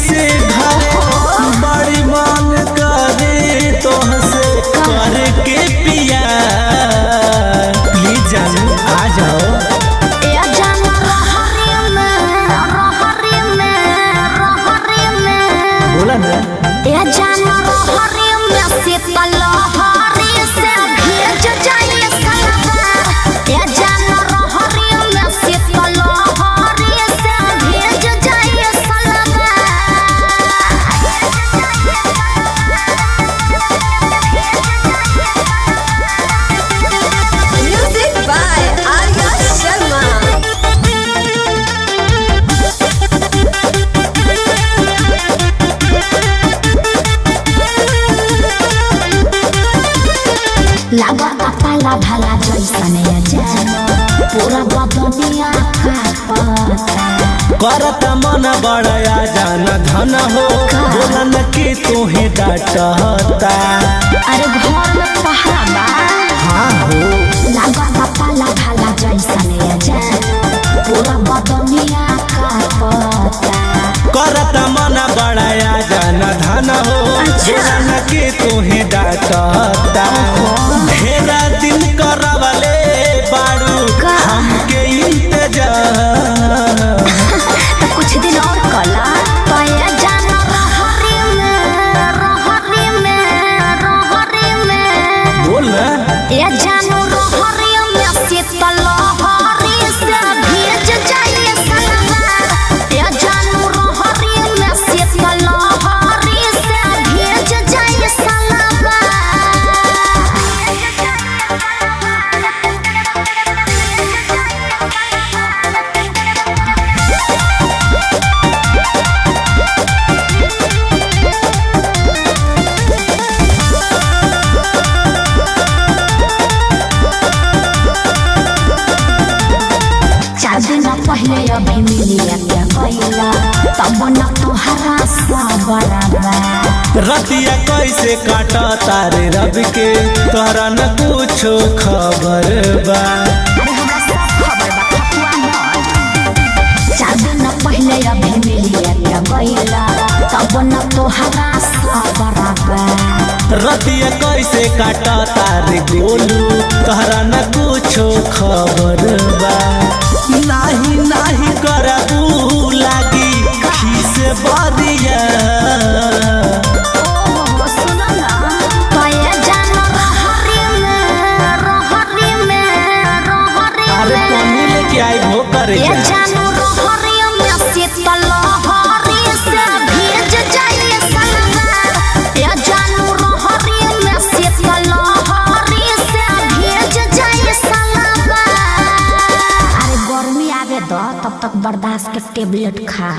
से घरे बड़ी मन करे तोहसे करके पिया प्लीज जानू आ जाओ। बोला ना लागा पाला भला जैसने पूरा बदनिया करता मन बड़या जाना धन हो बोलन की तोहे डांटता। अरे घर में पहरा बा हाँ हो लागा पाला भला जैसने पूरा बदनिया करता मन बड़या जाना धन हो बोलन की तोहे डांटता। ढेरा दिन करवले बारू हमके इंतजार कुछ दिन और कला बोल ना पहले अभी मिलिया क्या कैला तब न तोहरा सबरबा रतिया कैसे काटा तारे रब के तोहरा न कुछो खबर बा। अरे हमरा सब खबर बा खपुआ मत 4 दिन पहले अभी मिलिया क्या कैला तब न तोहरा सबरबा रतिया कैसे काटा तारे गोलू तोहरा न कुछो खबर बा। नाही नाही करबू लागी खीस बरिया सुनो ना पाया जानो रहरी में अरे पानी लेके आई भो करे ये जानो रहरी में शीतल लहरी से भीज जाए सलवार ये जानो रहरी में शीतल लहरी से भीज जाए सलवार। अरे गर्मी आवे दो तब तक बर्दाश्त के टेबलेट खा।